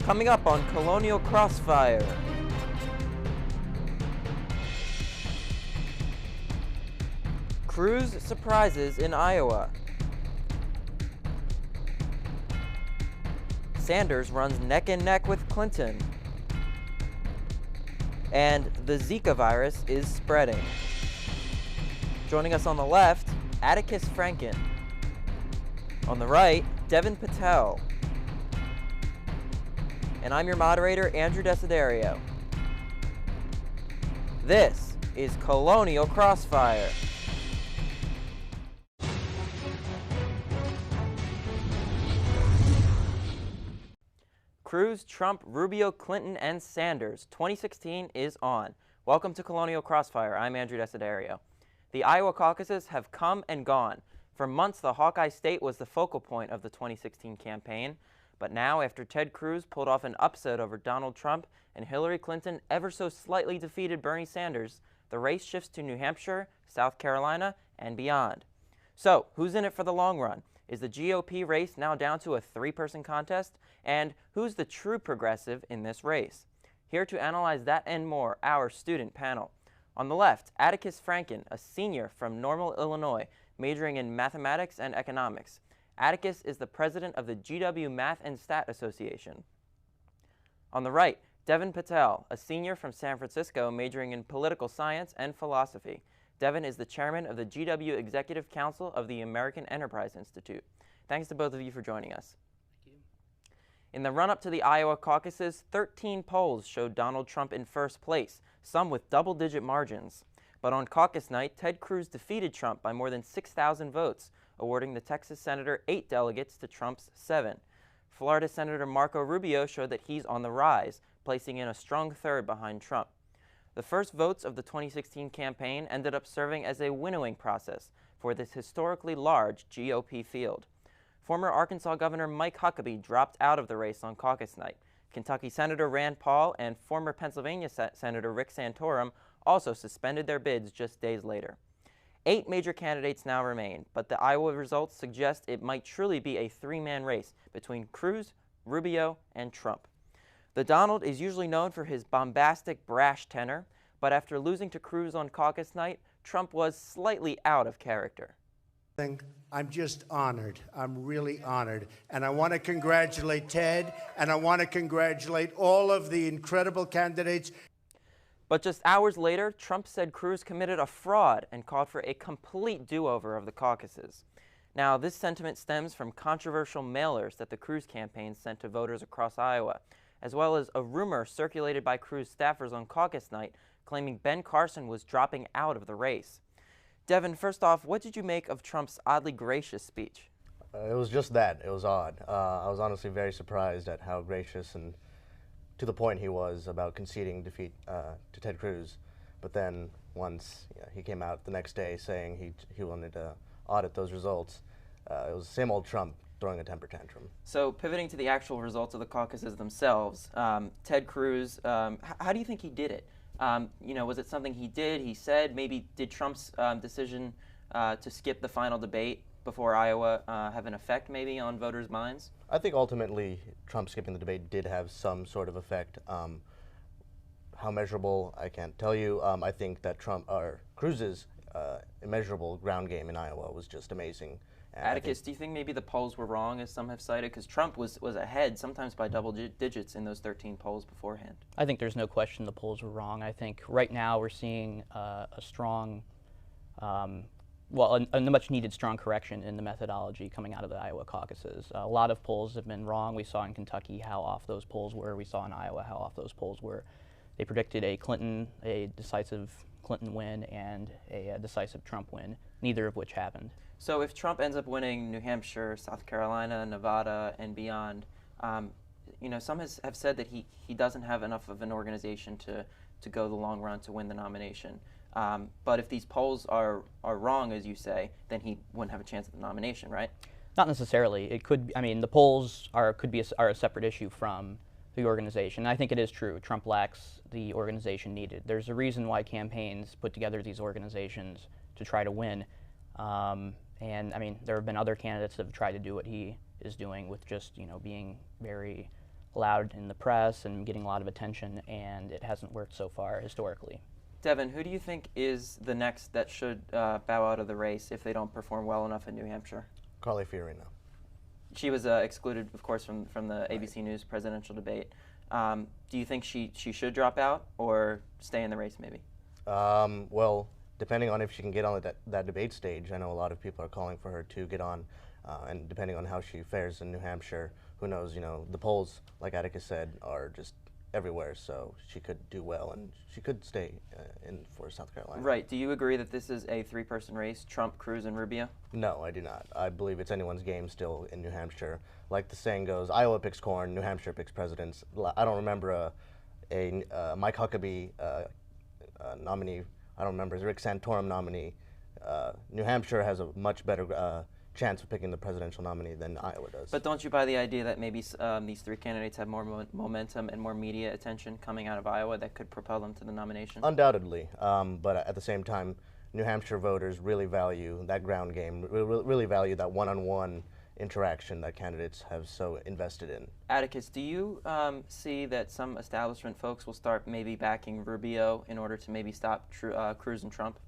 Coming up on Colonial Crossfire. Cruz surprises in Iowa. Sanders runs neck and neck with Clinton. And the Zika virus is spreading. Joining us on the left, Atticus Franken. On the right, Devin Patel. And I'm your moderator, Andrew Desiderio. This is Colonial Crossfire. Cruz, Trump, Rubio, Clinton, and Sanders. 2016 is on. Welcome to Colonial Crossfire. I'm Andrew Desiderio. The Iowa caucuses have come and gone. For months, the Hawkeye state was the focal point of the 2016 campaign. But now, after Ted Cruz pulled off an upset over Donald Trump and Hillary Clinton ever so slightly defeated Bernie Sanders, the race shifts to New Hampshire, South Carolina, and beyond. So, who's in it for the long run? Is the GOP race now down to a three-person contest? And who's the true progressive in this race? Here to analyze that and more, our student panel. On the left, Atticus Franken, a senior from Normal, Illinois, majoring in mathematics and economics. Atticus is the president of the GW Math and Stat Association. On the right, Devin Patel, a senior from San Francisco majoring in political science and philosophy. Devin is the chairman of the GW Executive Council of the American Enterprise Institute. Thanks to both of you for joining us. Thank you. In the run-up to the Iowa caucuses, 13 polls showed Donald Trump in first place, some with double-digit margins. But on caucus night, Ted Cruz defeated Trump by more than 6,000 votes, awarding the Texas senator 8 delegates to Trump's 7. Florida Senator Marco Rubio showed that he's on the rise, placing in a strong third behind Trump. The first votes of the 2016 campaign ended up serving as a winnowing process for this historically large GOP field. Former Arkansas Governor Mike Huckabee dropped out of the race on caucus night. Kentucky Senator Rand Paul and former Pennsylvania Senator Rick Santorum also suspended their bids just days later. 8 major candidates now remain, but the Iowa results suggest it might truly be a three-man race between Cruz, Rubio, and Trump. The Donald is usually known for his bombastic, brash tenor, but after losing to Cruz on caucus night, Trump was slightly out of character. I'm just honored. I'm really honored. And I want to congratulate Ted, and I want to congratulate all of the incredible candidates. But just hours later, Trump said Cruz committed a fraud and called for a complete do-over of the caucuses. Now, this sentiment stems from controversial mailers that the Cruz campaign sent to voters across Iowa, as well as a rumor circulated by Cruz staffers on caucus night claiming Ben Carson was dropping out of the race. Devin, first off, what did you make of Trump's oddly gracious speech? It was just that. It was odd. I was honestly very surprised at how gracious and to the point he was about conceding defeat to Ted Cruz. But then once he came out the next day saying he wanted to audit those results, it was the same old Trump throwing a temper tantrum. So pivoting to the actual results of the caucuses themselves, Ted Cruz, how do you think he did it? Was it something he did, he said? Maybe did Trump's decision to skip the final debate before Iowa have an effect maybe on voters' minds? I think ultimately Trump skipping the debate did have some sort of effect. How measurable, I can't tell you. I think that Cruz's immeasurable ground game in Iowa was just amazing. And Atticus, do you think maybe the polls were wrong, as some have cited? Because Trump was ahead, sometimes by double digits, in those 13 polls beforehand. I think there's no question the polls were wrong. I think right now we're seeing a strong, a much-needed strong correction in the methodology coming out of the Iowa caucuses. A lot of polls have been wrong. We saw in Kentucky how off those polls were. We saw in Iowa how off those polls were. They predicted a decisive Clinton win and a decisive Trump win, neither of which happened. So if Trump ends up winning New Hampshire, South Carolina, Nevada, and beyond, some have said that he doesn't have enough of an organization to go the long run to win the nomination. But if these polls are wrong, as you say, then he wouldn't have a chance at the nomination, right? Not necessarily. It could. I mean, the polls are a separate issue from the organization. I think it is true. Trump lacks the organization needed. There's a reason why campaigns put together these organizations to try to win. And I mean, there have been other candidates that have tried to do what he is doing with just, being very loud in the press and getting a lot of attention, and it hasn't worked so far historically. Devin, who do you think is the next that should bow out of the race if they don't perform well enough in New Hampshire? Carly Fiorina. She was excluded, of course, from the ABC News presidential debate. Do you think she should drop out or stay in the race, maybe? Well, depending on if she can get on that debate stage, I know a lot of people are calling for her to get on, and depending on how she fares in New Hampshire, who knows, you know, the polls, like Atticus said, are just everywhere, so she could do well, and she could stay in for South Carolina. Right. Do you agree that this is a three-person race, Trump, Cruz, and Rubio? No, I do not. I believe it's anyone's game still in New Hampshire. Like the saying goes, Iowa picks corn, New Hampshire picks presidents. I don't remember a Mike Huckabee nominee. I don't remember Rick Santorum nominee. New Hampshire has a much better chance of picking the presidential nominee than Iowa does. But don't you buy the idea that maybe these three candidates have more momentum and more media attention coming out of Iowa that could propel them to the nomination? Undoubtedly, but at the same time, New Hampshire voters really value that ground game, really value that one-on-one interaction that candidates have so invested in. Atticus, do you see that some establishment folks will start maybe backing Rubio in order to maybe stop Cruz and Trump?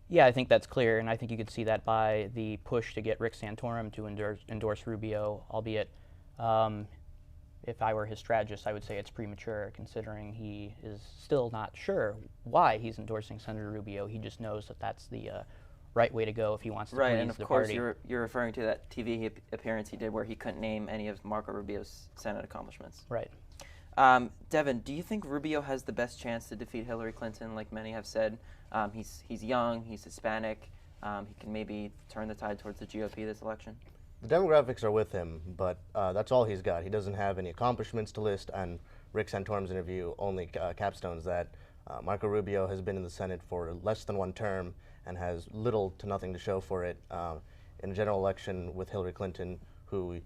Yeah, I think that's clear, and I think you could see that by the push to get Rick Santorum to endorse Rubio, albeit if I were his strategist, I would say it's premature, considering he is still not sure why he's endorsing Senator Rubio. He just knows that that's the right way to go if he wants to please the party. Right, and of course you're referring to that TV appearance he did where he couldn't name any of Marco Rubio's Senate accomplishments. Right. Devin, do you think Rubio has the best chance to defeat Hillary Clinton, like many have said? He's young, he's Hispanic, he can maybe turn the tide towards the GOP this election? The demographics are with him, but that's all he's got. He doesn't have any accomplishments to list, and Rick Santorum's interview only capstones that. Marco Rubio has been in the Senate for less than one term and has little to nothing to show for it. In a general election with Hillary Clinton, who,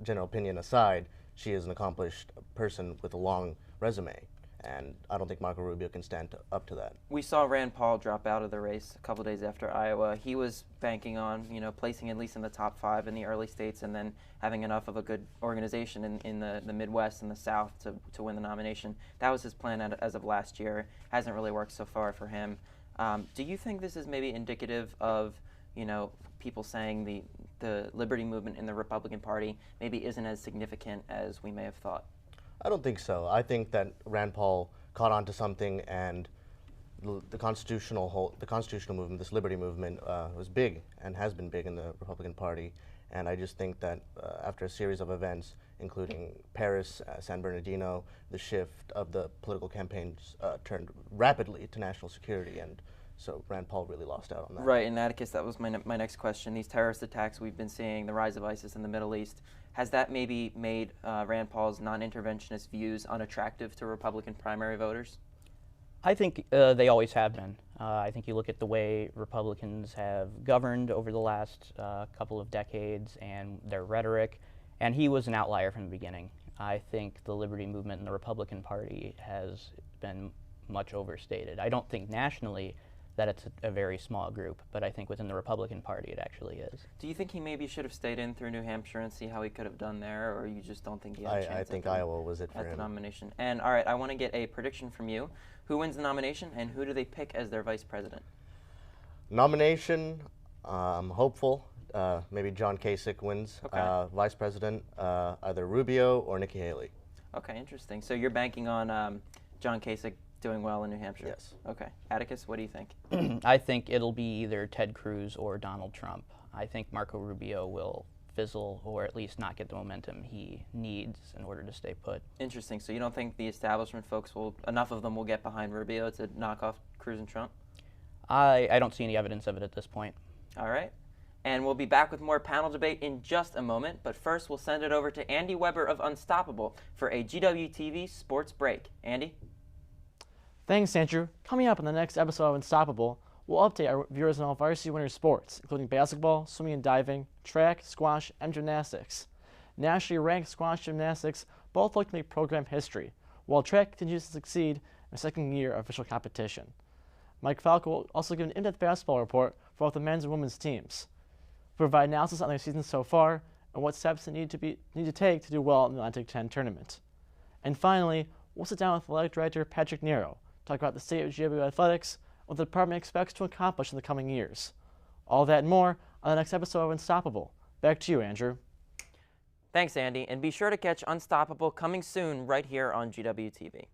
general opinion aside, she is an accomplished person with a long resume, and I don't think Marco Rubio can stand up to that. We saw Rand Paul drop out of the race a couple days after Iowa. He was banking on, placing at least in the top 5 in the early states and then having enough of a good organization in the Midwest and the South to win the nomination. That was his plan as of last year. Hasn't really worked so far for him. Do you think this is maybe indicative of, people saying the liberty movement in the Republican Party maybe isn't as significant as we may have thought? I don't think so. I think that Rand Paul caught on to something, and the constitutional movement, this liberty movement, was big and has been big in the Republican Party. And I just think that after a series of events, including Paris, San Bernardino, the shift of the political campaigns turned rapidly to national security, and so Rand Paul really lost out on that. Right, and Atticus, that was my next question. These terrorist attacks we've been seeing, the rise of ISIS in the Middle East, has that maybe made Rand Paul's non-interventionist views unattractive to Republican primary voters? I think they always have been. I think you look at the way Republicans have governed over the last couple of decades and their rhetoric, and he was an outlier from the beginning. I think the liberty movement in the Republican Party has been much overstated. I don't think nationally that it's a very small group, but I think within the Republican Party it actually is. Do you think he maybe should have stayed in through New Hampshire and see how he could have done there, or you just don't think he had a chance? I think Iowa was it for him. At the nomination. And all right, I want to get a prediction from you. Who wins the nomination, and who do they pick as their vice president? Nomination, I'm hopeful. Maybe John Kasich wins. Okay. Vice president, either Rubio or Nikki Haley. Okay, interesting. So you're banking on John Kasich doing well in New Hampshire? Yes. Okay. Atticus, what do you think? I think it'll be either Ted Cruz or Donald Trump. I think Marco Rubio will fizzle, or at least not get the momentum he needs in order to stay put. Interesting. So you don't think the establishment folks enough of them will get behind Rubio to knock off Cruz and Trump? I don't see any evidence of it at this point. All right. And we'll be back with more panel debate in just a moment, but first we'll send it over to Andy Weber of Unstoppable for a GWTV Sports Break. Andy? Thanks, Andrew. Coming up in the next episode of Unstoppable, we'll update our viewers on all varsity winter sports, including basketball, swimming and diving, track, squash, and gymnastics. Nationally ranked squash and gymnastics both look to make program history, while track continues to succeed in the second year of official competition. Mike Falco will also give an in-depth basketball report for both the men's and women's teams. We'll provide analysis on their season so far, and and what steps they need to take to do well in the Atlantic 10 tournament. And finally, we'll sit down with Athletic Director Patrick Nero to talk about the state of GW athletics and what the department expects to accomplish in the coming years. All that and more on the next episode of Unstoppable. Back to you, Andrew. Thanks, Andy, and be sure to catch Unstoppable coming soon right here on GWTV.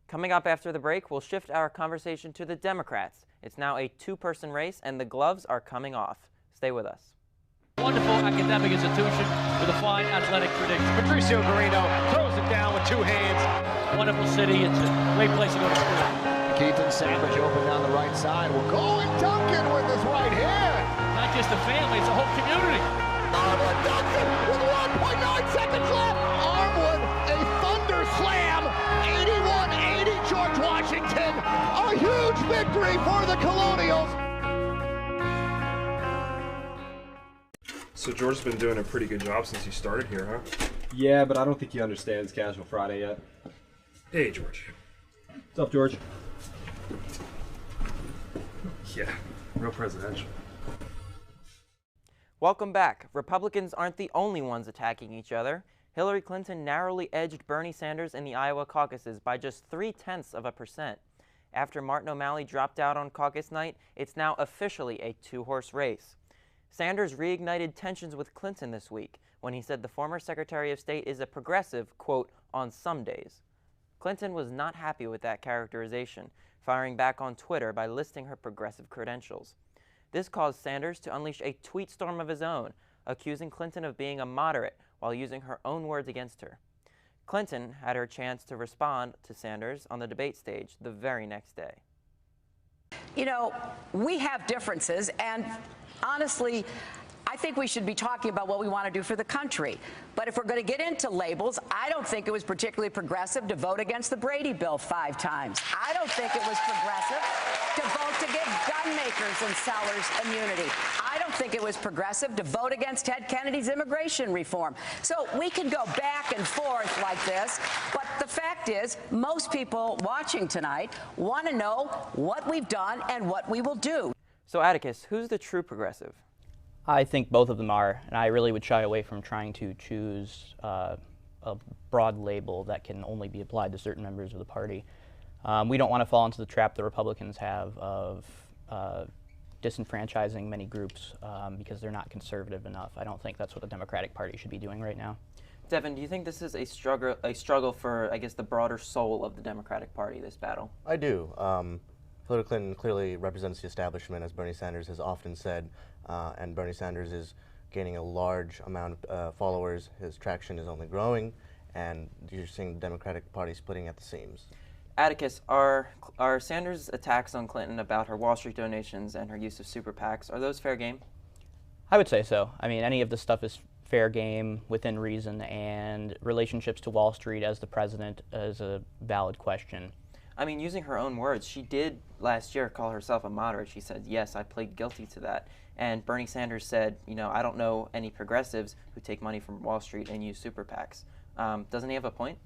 Coming up after the break, we'll shift our conversation to the Democrats. It's now a two-person race, and the gloves are coming off. Stay with us. Wonderful academic institution with a fine athletic tradition. Patricio Garino throws it down with two hands. Wonderful city. It's a great place to go to school. Keaton Savage open down the right side. Will go and Duncan with his right hand. Not just a family, it's a whole community. Armwood Duncan with 1.9 seconds left. Armwood, a thunder slam. 81-80 George Washington. A huge victory for the Colonials. So George's been doing a pretty good job since he started here, huh? Yeah, but I don't think he understands Casual Friday yet. Hey, George. What's up, George? Yeah, real presidential. Welcome back. Republicans aren't the only ones attacking each other. Hillary Clinton narrowly edged Bernie Sanders in the Iowa caucuses by just 0.3%. After Martin O'Malley dropped out on caucus night, it's now officially a two-horse race. Sanders reignited tensions with Clinton this week when he said the former Secretary of State is a progressive, quote, on some days. Clinton was not happy with that characterization, firing back on Twitter by listing her progressive credentials. This caused Sanders to unleash a tweet storm of his own, accusing Clinton of being a moderate while using her own words against her. Clinton had her chance to respond to Sanders on the debate stage the very next day. You know, we have differences, and honestly, I think we should be talking about what we want to do for the country. But if we're going to get into labels, I don't think it was particularly progressive to vote against the Brady bill 5 times. I don't think it was progressive to vote to give gun makers and sellers immunity. I don't think it was progressive to vote against Ted Kennedy's immigration reform. So we can go back and forth like this, but the fact is, most people watching tonight want to know what we've done and what we will do. So Atticus, who's the true progressive? I think both of them are, and I really would shy away from trying to choose a broad label that can only be applied to certain members of the party. We don't want to fall into the trap the Republicans have of disenfranchising many groups because they're not conservative enough. I don't think that's what the Democratic Party should be doing right now. Devin, do you think this is a struggle for, I guess, the broader soul of the Democratic Party, this battle? I do. Hillary Clinton clearly represents the establishment, as Bernie Sanders has often said, and Bernie Sanders is gaining a large amount of followers. His traction is only growing, and you're seeing the Democratic Party splitting at the seams. Atticus, are Sanders' attacks on Clinton about her Wall Street donations and her use of super PACs, are those fair game? I would say so. I mean, any of this stuff is fair game, within reason, and relationships to Wall Street as the president is a valid question. I mean, using her own words, she did last year call herself a moderate. She said, yes, I plead guilty to that. And Bernie Sanders said, you know, I don't know any progressives who take money from Wall Street and use super PACs. Doesn't he have a point?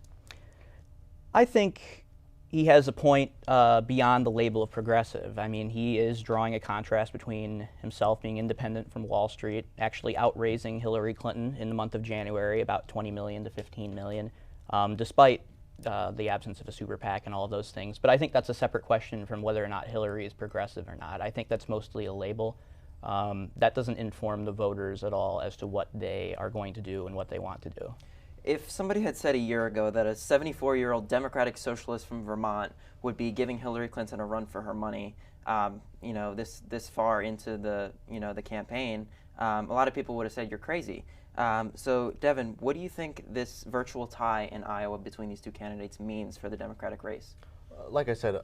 I think he has a point beyond the label of progressive. I mean, he is drawing a contrast between himself being independent from Wall Street, actually outraising Hillary Clinton in the month of January, about 20 million to 15 million, despite the absence of a super PAC and all of those things. But I think that's a separate question from whether or not Hillary is progressive or not. I think that's mostly a label. That doesn't inform the voters at all as to what they are going to do and what they want to do. If somebody had said a year ago that a 74-year-old Democratic socialist from Vermont would be giving Hillary Clinton a run for her money, you know, this far into the the campaign, a lot of people would have said you're crazy. So, Devin, what do you think this virtual tie in Iowa between these two candidates means for the Democratic race? Like I said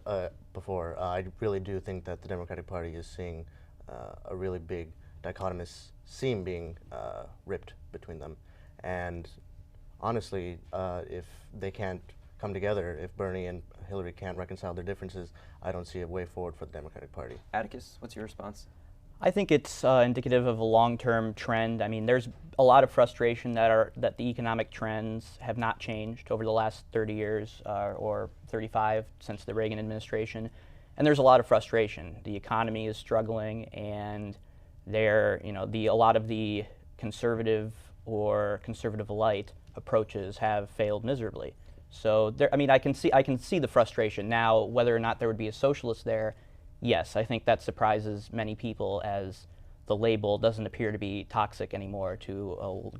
before, I really do think that the Democratic Party is seeing a really big dichotomous seam being ripped between them. And honestly, if they can't come together, if Bernie and Hillary can't reconcile their differences, I don't see a way forward for the Democratic Party. Atticus, what's your response? I think it's indicative of a long-term trend. I mean, there's a lot of frustration that the economic trends have not changed over the last 30 years or 35 since the Reagan administration, and there's a lot of frustration. The economy is struggling, and a lot of the conservative or conservative light approaches have failed miserably. So there, I mean, I can see the frustration now. Whether or not there would be a socialist there, yes, I think that surprises many people, as the label doesn't appear to be toxic anymore to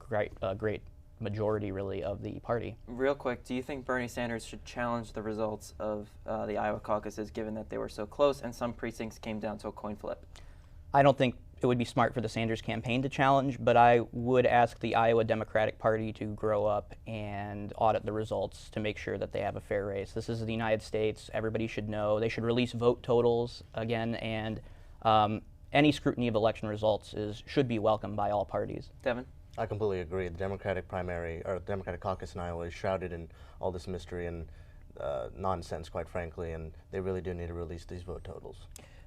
a great majority, really, of the party. Real quick, do you think Bernie Sanders should challenge the results of the Iowa caucuses, given that they were so close and some precincts came down to a coin flip? I don't think it would be smart for the Sanders campaign to challenge, but I would ask the Iowa Democratic Party to grow up and audit the results to make sure that they have a fair race. This is the United States. Everybody should know. They should release vote totals again, and any scrutiny of election results should be welcomed by all parties. Devin? I completely agree. The Democratic primary, or the Democratic caucus in Iowa, is shrouded in all this mystery and nonsense, quite frankly, and they really do need to release these vote totals.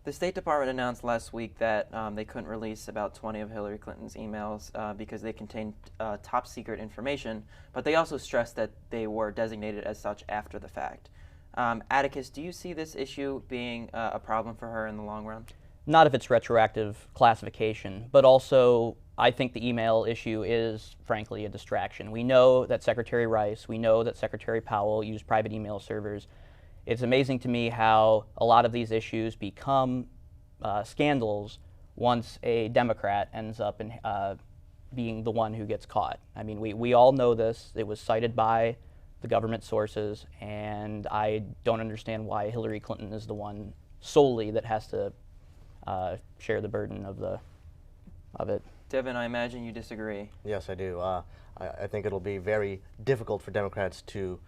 The State Department announced last week that they couldn't release about 20 of Hillary Clinton's emails because they contained top secret information, but they also stressed that they were designated as such after the fact. Atticus, do you see this issue being a problem for her in the long run? Not if it's retroactive classification, but also I think the email issue is, frankly, a distraction. We know that Secretary Rice, we know that Secretary Powell used private email servers. It's amazing to me how a lot of these issues become scandals once a Democrat ends up in, being the one who gets caught. I mean, we all know this. It was cited by the government sources, and I don't understand why Hillary Clinton is the one solely that has to share the burden of it. Devin, I imagine you disagree. Yes, I do. I think it'll be very difficult for Democrats to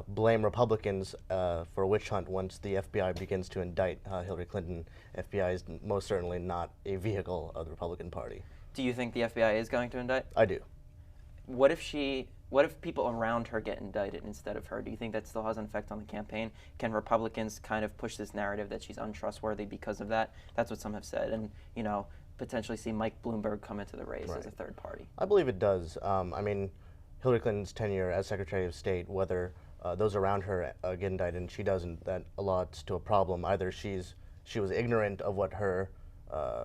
blame Republicans for a witch hunt once the FBI begins to indict Hillary Clinton. FBI is most certainly not a vehicle of the Republican Party. Do you think the FBI is going to indict? I do. What if people around her get indicted instead of her? Do you think that still has an effect on the campaign? Can Republicans kind of push this narrative that she's untrustworthy because of that? That's what some have said, and potentially see Mike Bloomberg come into the race as a third party. I believe it does. I mean, Hillary Clinton's tenure as Secretary of State, whether those around her get indicted and she doesn't, that allots to a problem. Either she was ignorant of what her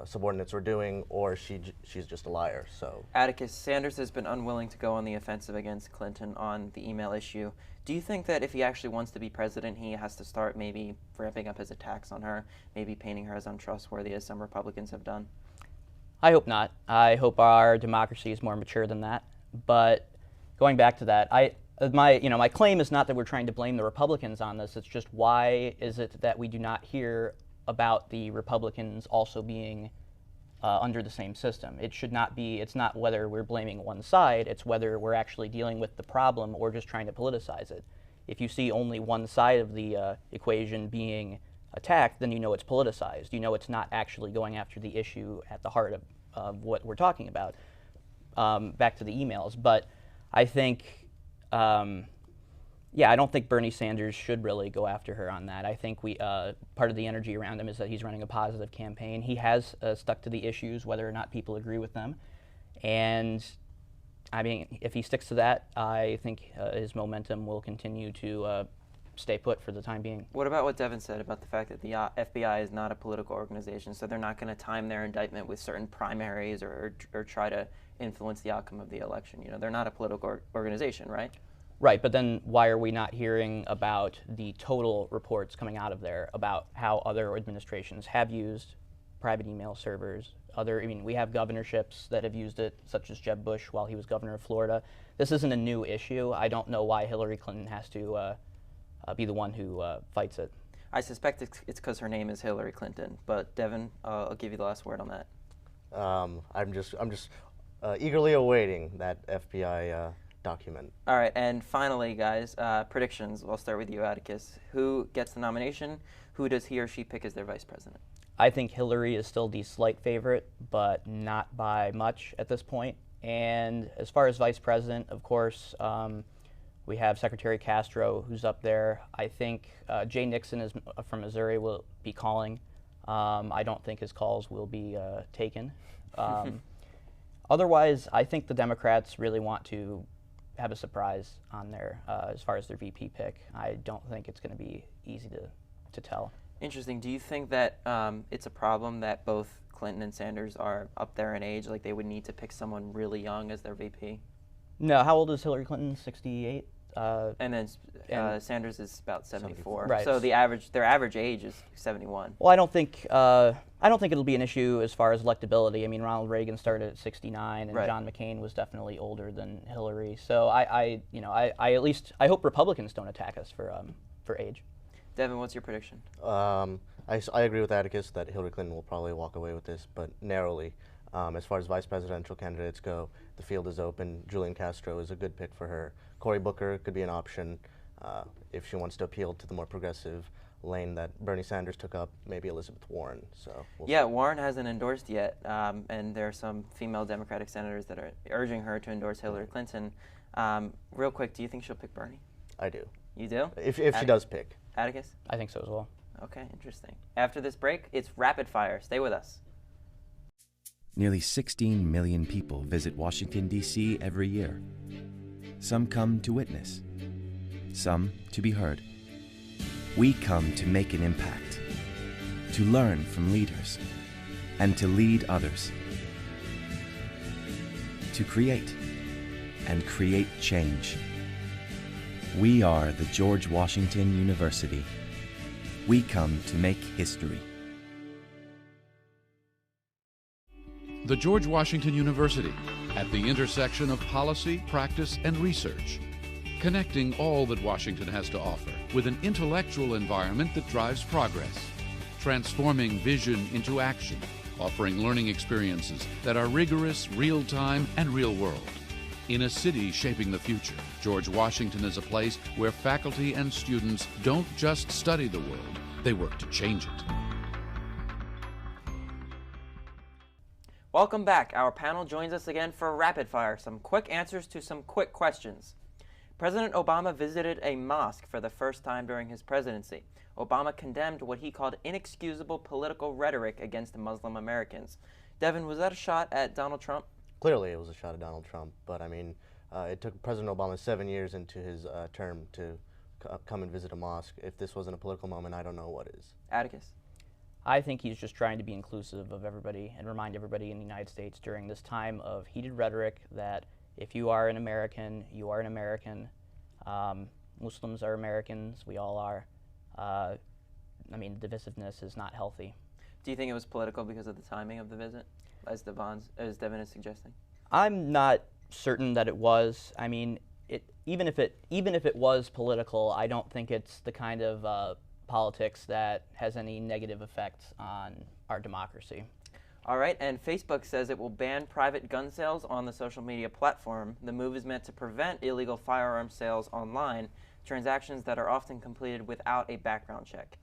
subordinates were doing, or she's just a liar. So, Atticus, Sanders has been unwilling to go on the offensive against Clinton on the email issue. Do you think that if he actually wants to be president, he has to start maybe ramping up his attacks on her, maybe painting her as untrustworthy, as some Republicans have done? I hope not. I hope our democracy is more mature than that. But going back to that, my claim is not that we're trying to blame the Republicans on this. It's just, why is it that we do not hear about the Republicans also being under the same system? It should not be. It's not whether we're blaming one side. It's whether we're actually dealing with the problem or just trying to politicize it. If you see only one side of the equation being attacked, then you know it's politicized. You know it's not actually going after the issue at the heart of what we're talking about. Back to the emails, but I think, I don't think Bernie Sanders should really go after her on that. I think part of the energy around him is that he's running a positive campaign. He has stuck to the issues, whether or not people agree with them, and I mean, if he sticks to that, I think his momentum will continue to stay put for the time being. What about what Devin said about the fact that the FBI is not a political organization, so they're not going to time their indictment with certain primaries or try to influence the outcome of the election? They're not a political organization, right? Right, but then why are we not hearing about the total reports coming out of there about how other administrations have used private email servers? We have governorships that have used it, such as Jeb Bush while he was governor of Florida. This isn't a new issue. I don't know why Hillary Clinton has to be the one who fights it. I suspect it's because her name is Hillary Clinton. But Devin, I'll give you the last word on that. I'm just eagerly awaiting that FBI document. All right, and finally, guys, predictions. I'll start with you, Atticus. Who gets the nomination? Who does he or she pick as their vice president? I think Hillary is still the slight favorite, but not by much at this point. And as far as vice president, of course, we have Secretary Castro, who's up there. I think Jay Nixon from Missouri will be calling. I don't think his calls will be taken. Otherwise, I think the Democrats really want to have a surprise on there as far as their VP pick. I don't think it's going to be easy to tell. Interesting. Do you think that it's a problem that both Clinton and Sanders are up there in age, like they would need to pick someone really young as their VP? No, how old is Hillary Clinton? 68? And then Sanders is about 74. Right. So their average age is 71. Well, I don't think it'll be an issue as far as electability. I mean, Ronald Reagan started at 69, and Right. John McCain was definitely older than Hillary. So I hope Republicans don't attack us for age. Devin, what's your prediction? I agree with Atticus that Hillary Clinton will probably walk away with this, but narrowly. As far as vice presidential candidates go, the field is open. Julian Castro is a good pick for her. Cory Booker could be an option if she wants to appeal to the more progressive lane that Bernie Sanders took up, maybe Elizabeth Warren. So Yeah, Warren hasn't endorsed yet, and there are some female Democratic senators that are urging her to endorse Hillary Clinton. Real quick, do you think she'll pick Bernie? I do. You do? If she does pick. Atticus? I think so as well. Okay, interesting. After this break, it's rapid fire. Stay with us. Nearly 16 million people visit Washington, D.C. every year. Some come to witness, some to be heard. We come to make an impact, to learn from leaders, and to lead others. To create and create change. We are the George Washington University. We come to make history. The George Washington University, at the intersection of policy, practice, and research, connecting all that Washington has to offer with an intellectual environment that drives progress, transforming vision into action, offering learning experiences that are rigorous, real-time, and real-world. In a city shaping the future, George Washington is a place where faculty and students don't just study the world, they work to change it. Welcome back. Our panel joins us again for Rapid Fire, some quick answers to some quick questions. President Obama visited a mosque for the first time during his presidency. Obama condemned what he called inexcusable political rhetoric against Muslim Americans. Devin, was that a shot at Donald Trump? Clearly it was a shot at Donald Trump, but I mean, it took President Obama 7 years into his term to come and visit a mosque. If this wasn't a political moment, I don't know what is. Atticus? I think he's just trying to be inclusive of everybody and remind everybody in the United States during this time of heated rhetoric that if you are an American, you are an American. Muslims are Americans. We all are. I mean, divisiveness is not healthy. Do you think it was political because of the timing of the visit, as Devin is suggesting? I'm not certain that it was. I mean, even if it was political, I don't think it's the kind of politics that has any negative effects on our democracy. All right, and Facebook says it will ban private gun sales on the social media platform. The move is meant to prevent illegal firearm sales online, transactions that are often completed without a background check.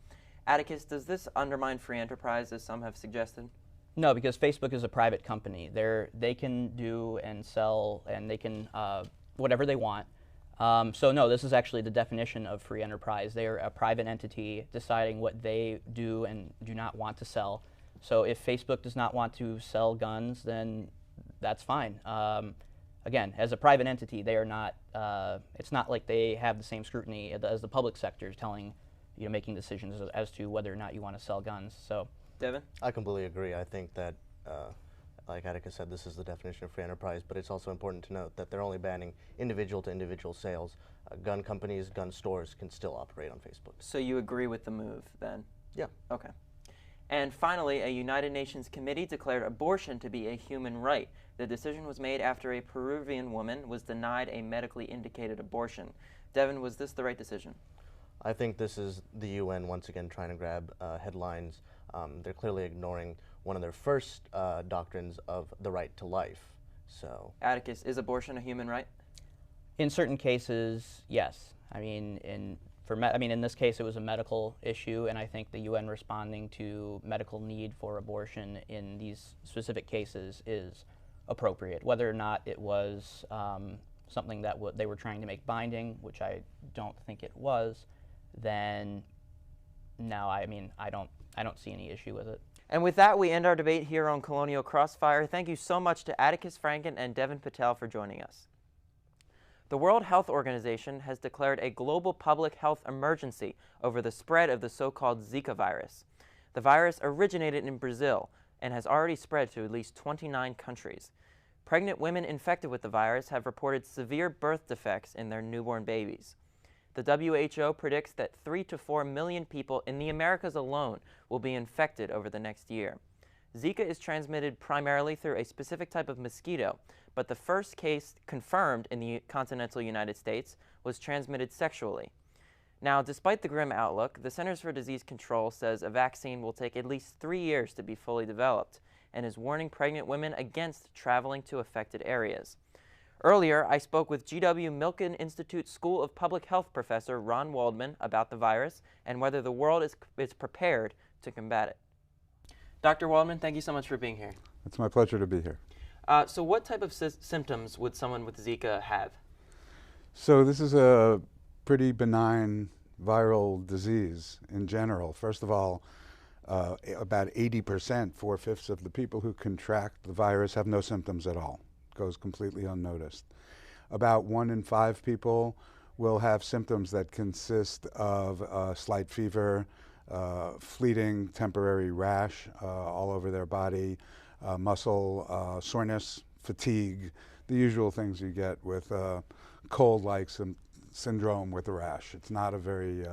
Atticus, does this undermine free enterprise, as some have suggested? No, because Facebook is a private company. They can do and sell, and they can whatever they want. So no, this is actually the definition of free enterprise. They are a private entity deciding what they do and do not want to sell. So if Facebook does not want to sell guns, then that's fine. Again, as a private entity, they are not. It's not like they have the same scrutiny as the public sector, making decisions as to whether or not you want to sell guns. So, Devin? I completely agree. I think that, like Atticus said, this is the definition of free enterprise, but it's also important to note that they're only banning individual-to-individual sales. Gun companies, gun stores can still operate on Facebook. So you agree with the move, then? Yeah. Okay. And finally, a United Nations committee declared abortion to be a human right. The decision was made after a Peruvian woman was denied a medically indicated abortion. Devin, was this the right decision? I think this is the UN once again trying to grab headlines. They're clearly ignoring one of their first doctrines of the right to life. So, Atticus, is abortion a human right? in certain cases, yes. I mean, in this case, it was a medical issue, and I think the UN responding to medical need for abortion in these specific cases is appropriate. Whether or not it was something that they were trying to make binding, which I don't think it was, then no, I mean, I don't see any issue with it. And with that, we end our debate here on Colonial Crossfire. Thank you so much to Atticus Franken and Devin Patel for joining us. The World Health Organization has declared a global public health emergency over the spread of the so-called Zika virus. The virus originated in Brazil and has already spread to at least 29 countries. Pregnant women infected with the virus have reported severe birth defects in their newborn babies. The WHO predicts that 3 to 4 million people in the Americas alone will be infected over the next year. Zika is transmitted primarily through a specific type of mosquito, but the first case confirmed in the continental United States was transmitted sexually. Now, despite the grim outlook, the Centers for Disease Control says a vaccine will take at least 3 years to be fully developed and is warning pregnant women against traveling to affected areas. Earlier, I spoke with GW Milken Institute School of Public Health professor Ron Waldman about the virus and whether the world is prepared to combat it. Dr. Waldman, thank you so much for being here. It's my pleasure to be here. So what type of symptoms would someone with Zika have? So this is a pretty benign viral disease in general. First of all, about 80%, 4/5 of the people who contract the virus have no symptoms at all. It goes completely unnoticed. About 1 in 5 people will have symptoms that consist of slight fever, fleeting temporary rash all over their body, muscle soreness, fatigue, the usual things you get with cold-like syndrome with a rash. It's not a very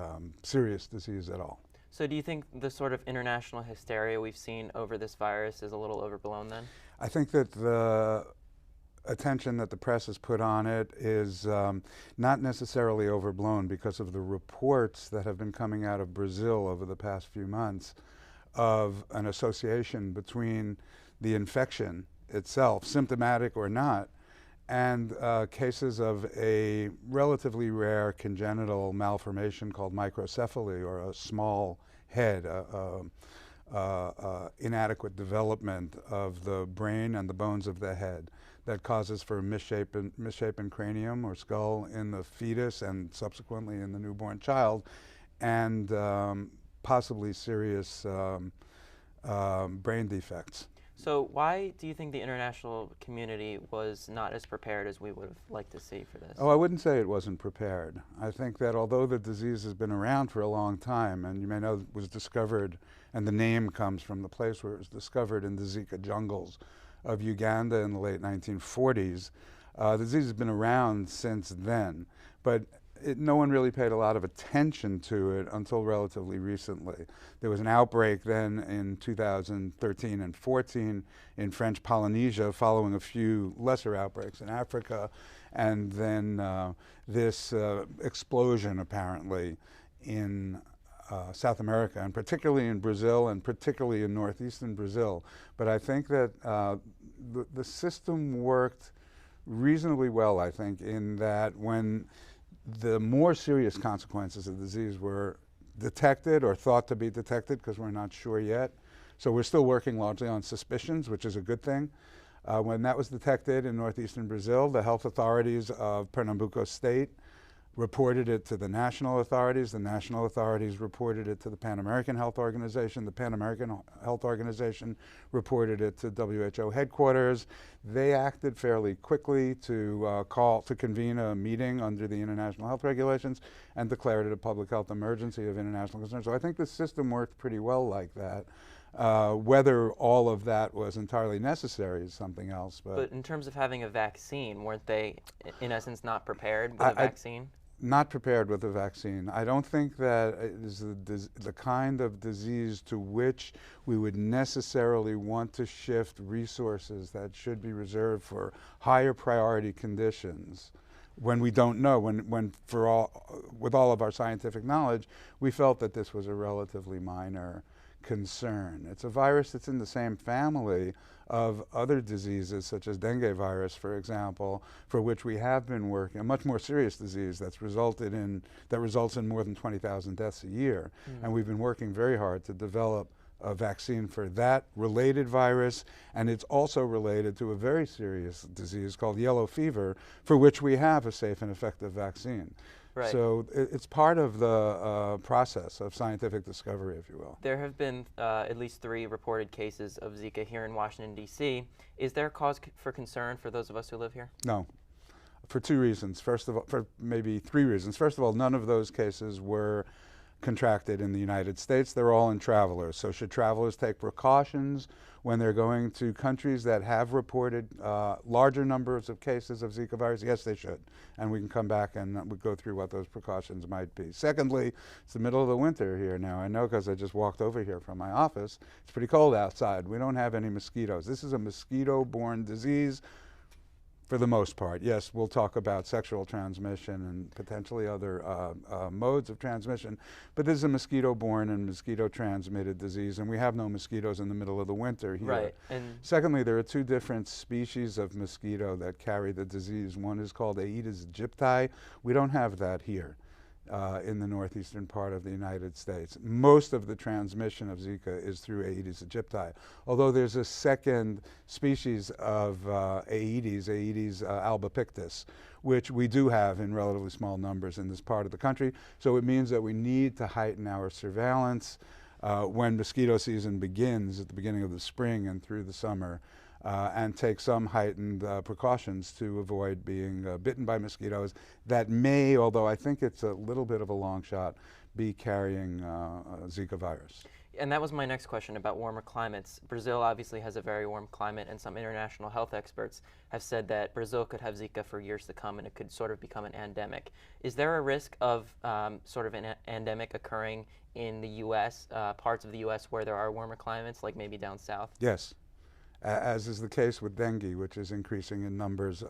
serious disease at all. So do you think the sort of international hysteria we've seen over this virus is a little overblown then? I think that the attention that the press has put on it is not necessarily overblown because of the reports that have been coming out of Brazil over the past few months of an association between the infection itself, symptomatic or not, and cases of a relatively rare congenital malformation called microcephaly, or a small head, inadequate development of the brain and the bones of the head that causes for a misshapen cranium or skull in the fetus and subsequently in the newborn child, and possibly serious brain defects. So why do you think the international community was not as prepared as we would have liked to see for this? Oh, I wouldn't say it wasn't prepared. I think that although the disease has been around for a long time, and you may know it was discovered, and the name comes from the place where it was discovered in the Zika jungles of Uganda in the late 1940s, the disease has been around since then, but no one really paid a lot of attention to it until relatively recently. There was an outbreak then in 2013 and 14 in French Polynesia, following a few lesser outbreaks in Africa, and then this explosion apparently in South America, and particularly in Brazil, and particularly in northeastern Brazil. But I think that the system worked reasonably well, I think, in that when the more serious consequences of the disease were detected or thought to be detected, because we're not sure yet. So we're still working largely on suspicions, which is a good thing. When that was detected in northeastern Brazil, the health authorities of Pernambuco State reported it to the national authorities. The national authorities reported it to the Pan American Health Organization. The Pan American Health Organization reported it to WHO headquarters. They acted fairly quickly to convene a meeting under the international health regulations and declared it a public health emergency of international concern. So I think the system worked pretty well like that. Whether all of that was entirely necessary is something else. But in terms of having a vaccine, weren't they, in essence, not prepared with a vaccine? Not prepared with a vaccine. I don't think that it is the kind of disease to which we would necessarily want to shift resources that should be reserved for higher priority conditions when we don't know, with all of our scientific knowledge, we felt that this was a relatively minor concern. It's a virus that's in the same family of other diseases, such as dengue virus, for example, for which we have been working, a much more serious disease that results in more than 20,000 deaths a year. And we've been working very hard to develop a vaccine for that related virus, and it's also related to a very serious disease called yellow fever, for which we have a safe and effective vaccine. Right. So it's part of the process of scientific discovery, if you will. There have been at least 3 reported cases of Zika here in Washington, D.C. Is there cause for concern for those of us who live here? No. for two reasons. First of all, for maybe three reasons. First of all, none of those cases were contracted in the United States. They're all in travelers. So should travelers take precautions when they're going to countries that have reported larger numbers of cases of Zika virus? Yes, they should. And we can come back and we go through what those precautions might be. Secondly, it's the middle of the winter here now. I know because I just walked over here from my office. It's pretty cold outside. We don't have any mosquitoes. This is a mosquito-borne disease. For the most part, yes, we'll talk about sexual transmission and potentially other modes of transmission, but this is a mosquito-borne and mosquito-transmitted disease, and we have no mosquitoes in the middle of the winter here. Right. And secondly, there are two different species of mosquito that carry the disease. One is called Aedes aegypti. We don't have that here in the northeastern part of the United States. Most of the transmission of Zika is through Aedes aegypti, although there's a second species of Aedes albopictus, which we do have in relatively small numbers in this part of the country. So it means that we need to heighten our surveillance when mosquito season begins at the beginning of the spring and through the summer. And take some heightened precautions to avoid being bitten by mosquitoes that may, although I think it's a little bit of a long shot, be carrying Zika virus. And that was my next question about warmer climates. Brazil obviously has a very warm climate, and some international health experts have said that Brazil could have Zika for years to come, and it could sort of become an endemic. Is there a risk of sort of an endemic occurring in the U.S., parts of the U.S. where there are warmer climates, like maybe down south? Yes. As is the case with dengue, which is increasing in numbers.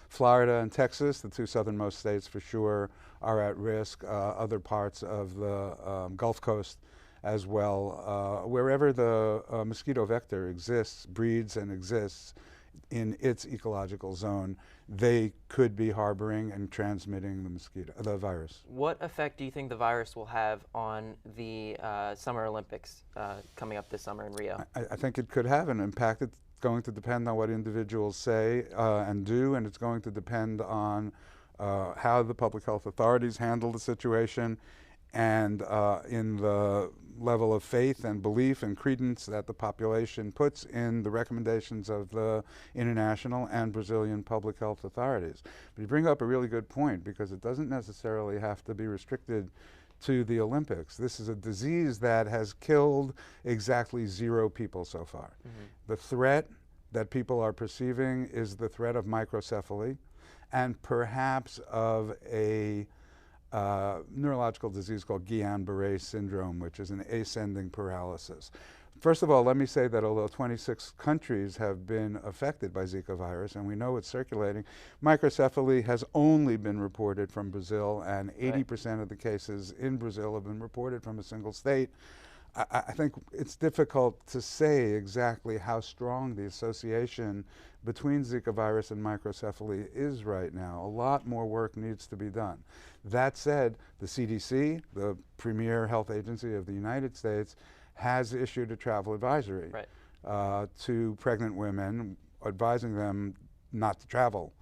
Florida and Texas, the two southernmost states for sure, are at risk. Other parts of the Gulf Coast as well. Wherever the mosquito vector exists, breeds and exists in its ecological zone, they could be harboring and transmitting the virus. What effect do you think the virus will have on the Summer Olympics coming up this summer in Rio? I think it could have an impact. It's going to depend on what individuals say and do, and it's going to depend on how the public health authorities handle the situation and in the level of faith and belief and credence that the population puts in the recommendations of the international and Brazilian public health authorities. But you bring up a really good point, because it doesn't necessarily have to be restricted to the Olympics. This is a disease that has killed exactly 0 people so far. Mm-hmm. The threat that people are perceiving is the threat of microcephaly and perhaps of a neurological disease called Guillain-Barré syndrome, which is an ascending paralysis. First of all, let me say that although 26 countries have been affected by Zika virus, and we know it's circulating, microcephaly has only been reported from Brazil, and 80% of the cases in Brazil have been reported from a single state. I think it's difficult to say exactly how strong the association between Zika virus and microcephaly is right now. A lot more work needs to be done. That said, the CDC, the premier health agency of the United States, has issued a travel advisory to pregnant women, advising them not to travel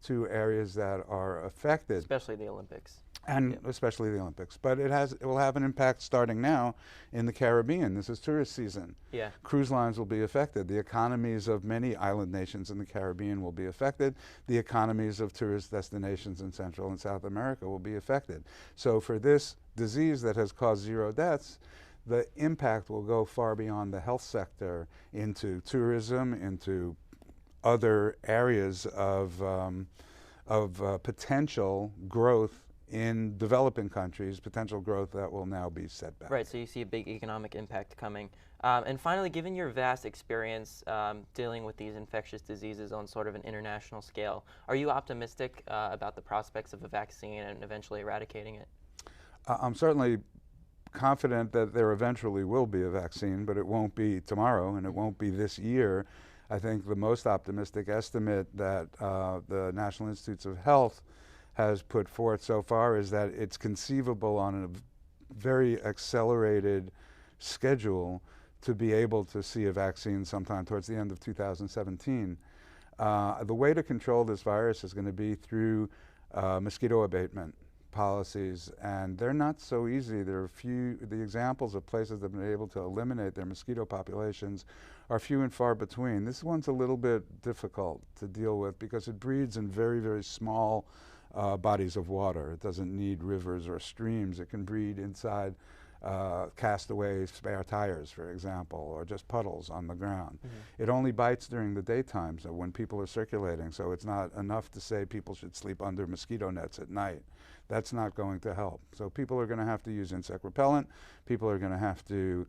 to areas that are affected. Especially the Olympics. And especially the Olympics. But it will have an impact starting now in the Caribbean. This is tourist season. Yeah. Cruise lines will be affected. The economies of many island nations in the Caribbean will be affected. The economies of tourist destinations in Central and South America will be affected. So for this disease that has caused 0 deaths, the impact will go far beyond the health sector into tourism, into other areas of potential growth in developing countries, potential growth that will now be set back. Right, so you see a big economic impact coming. And finally, given your vast experience dealing with these infectious diseases on sort of an international scale, are you optimistic about the prospects of a vaccine and eventually eradicating it? I'm certainly confident that there eventually will be a vaccine, but it won't be tomorrow and it won't be this year. I think the most optimistic estimate that the National Institutes of Health has put forth so far is that it's conceivable on a very accelerated schedule to be able to see a vaccine sometime towards the end of 2017. The way to control this virus is going to be through mosquito abatement, policies, and they're not so easy. There are the examples of places that have been able to eliminate their mosquito populations are few and far between. This one's a little bit difficult to deal with because it breeds in very, very small bodies of water. It doesn't need rivers or streams. It can breed inside castaway spare tires, for example, or just puddles on the ground. It only bites during the daytime, so when people are circulating, so it's not enough to say people should sleep under mosquito nets at night. That's not going to help. So people are going to have to use insect repellent. People are going to have to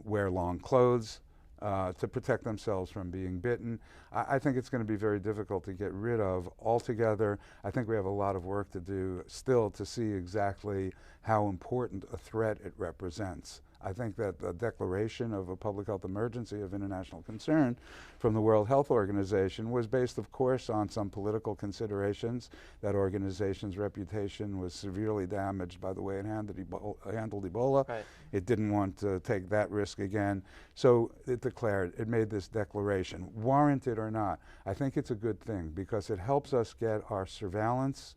wear long clothes to protect themselves from being bitten. I think it's going to be very difficult to get rid of altogether. I think we have a lot of work to do still to see exactly how important a threat it represents. I think that the declaration of a public health emergency of international concern from the World Health Organization was based, of course, on some political considerations. That organization's reputation was severely damaged by the way it handled Ebola. Right. It didn't want to take that risk again. So it declared, it made this declaration, warranted or not. I think it's a good thing because it helps us get our surveillance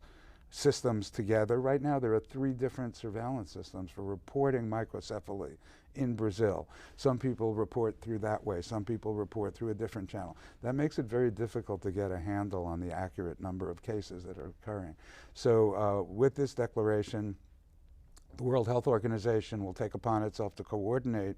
systems together. Right now there are 3 different surveillance systems for reporting microcephaly in Brazil. Some people report through that way, some people report through a different channel. That makes it very difficult to get a handle on the accurate number of cases that are occurring. So with this declaration, the World Health Organization will take upon itself to coordinate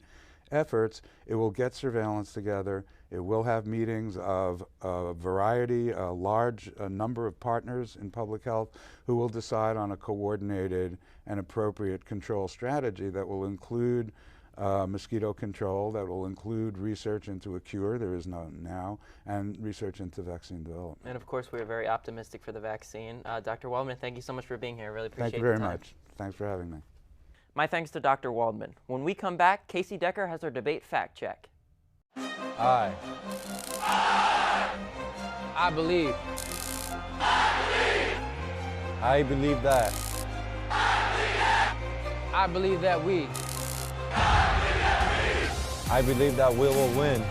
efforts. It will get surveillance together. It will have meetings of a variety, a large number of partners in public health who will decide on a coordinated and appropriate control strategy that will include mosquito control, that will include research into a cure, there is none now, and research into vaccine development. And of course, we are very optimistic for the vaccine. Dr. Waldman, thank you so much for being here. I really appreciate Thank you very the time. much. Thanks for having me. My thanks to Dr. Waldman. When we come back, Casey Decker has our debate fact check. I believe. I believe that. I believe that we. I believe that we will win.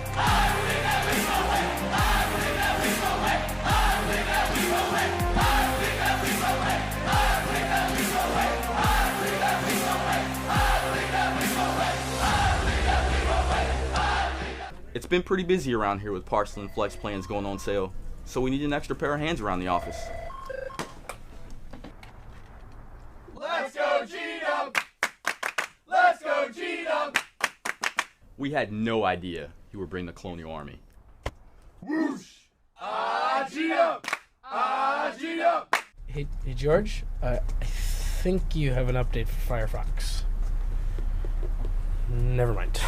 It's been pretty busy around here with parcel and flex plans going on sale, so we need an extra pair of hands around the office. Let's go G-Dub! Let's go G-Dub! We had no idea you were bringing the Colonial Army. Whoosh! G-Dub! G-Dub! Hey George, I think you have an update for Firefox. Never mind.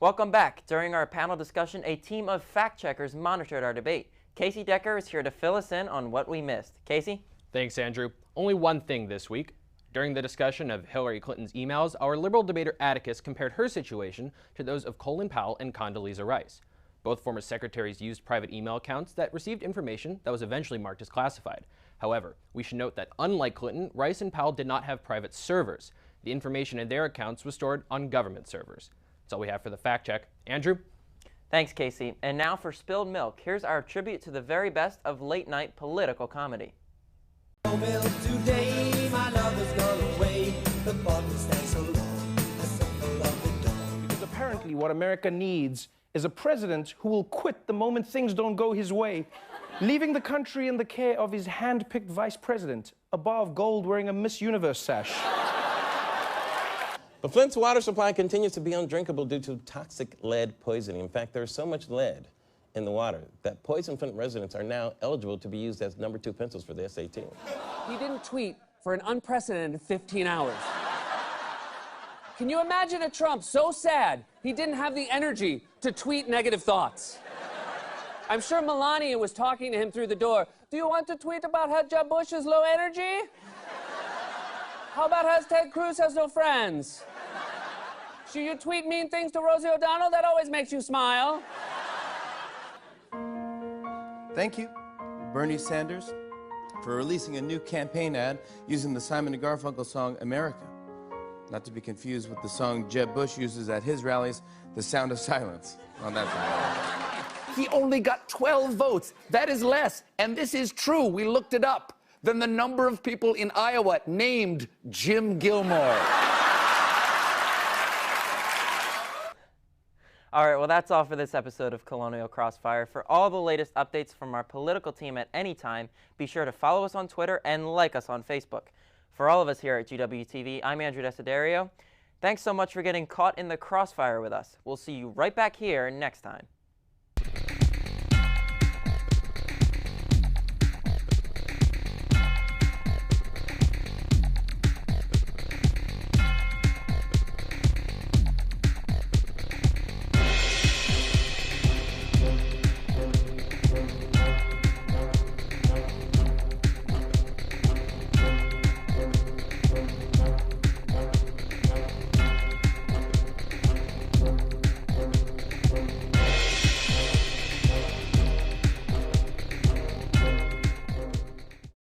Welcome back. During our panel discussion, a team of fact-checkers monitored our debate. Casey Decker is here to fill us in on what we missed. Casey? Thanks, Andrew. Only one thing this week. During the discussion of Hillary Clinton's emails, our liberal debater Atticus compared her situation to those of Colin Powell and Condoleezza Rice. Both former secretaries used private email accounts that received information that was eventually marked as classified. However, we should note that unlike Clinton, Rice and Powell did not have private servers. The information in their accounts was stored on government servers. That's all we have for the fact check. Andrew? Thanks, Casey. And now for Spilled Milk. Here's our tribute to the very best of late-night political comedy. Today, my love has gone away. The bottle stands so long, a symbol of the dawn. Because apparently what America needs is a president who will quit the moment things don't go his way, leaving the country in the care of his hand-picked vice president, a bar of gold wearing a Miss Universe sash. But Flint's water supply continues to be undrinkable due to toxic lead poisoning. In fact, there's so much lead in the water that poisoned Flint residents are now eligible to be used as number 2 pencils for the SAT. He didn't tweet for an unprecedented 15 hours. Can you imagine a Trump so sad he didn't have the energy to tweet negative thoughts? I'm sure Melania was talking to him through the door. Do you want to tweet about how Jeb Bush is low energy? How about how Ted Cruz has no friends? Should you tweet mean things to Rosie O'Donnell? That always makes you smile. Thank you, Bernie Sanders, for releasing a new campaign ad using the Simon & Garfunkel song America. Not to be confused with the song Jeb Bush uses at his rallies, The Sound of Silence, on that side. He only got 12 votes. That is less, and this is true. We looked it up. than the number of people in Iowa named Jim Gilmore. All right, well, that's all for this episode of Colonial Crossfire. For all the latest updates from our political team at any time, be sure to follow us on Twitter and like us on Facebook. For all of us here at GWTV, I'm Andrew Desiderio. Thanks so much for getting caught in the crossfire with us. We'll see you right back here next time.